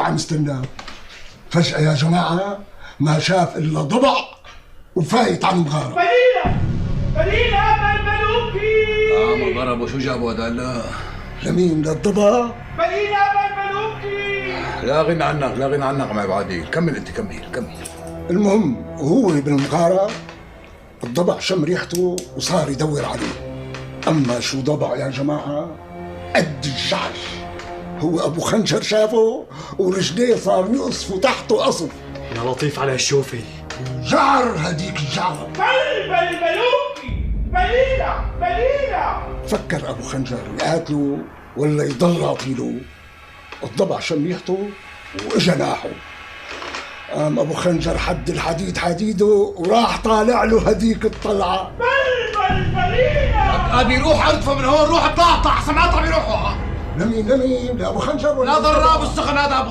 عم استناه. فجأة يا جماعة ما شاف إلا ضبع وفايت على المغارة. بليلة بالملوكي. ما ضربوا شو جابوا هذا؟ لمين؟ للضبع؟ بليلة بالملوكي. لا غنى عنك لا غنى عنك مع بعدين. كمل انت كمل. المهم وهو بالمغارة الضبع شم ريحته وصار يدور عليه. أما شو ضبع يا جماعة قد الجعش. هو أبو خنجر شافه ورجليه صار يقصفوا تحته قصف. يا لطيف على الشوفي. جعر هديك الجعر. بالملوكي. بليلة. فكر أبو خنجر يقاتله ولا يضل عطيله. الضبع شم ريحته وإجا ناحه. قام أبو خنجر حد الحديد حديده وراح طالع له هديك الطلعة. بليلة. ابي روح ارتفع من هون، روح بطعطع سمعتها بيروحوا. لمين؟ لأبو خنجر ولا لا ضراب السخن هذا.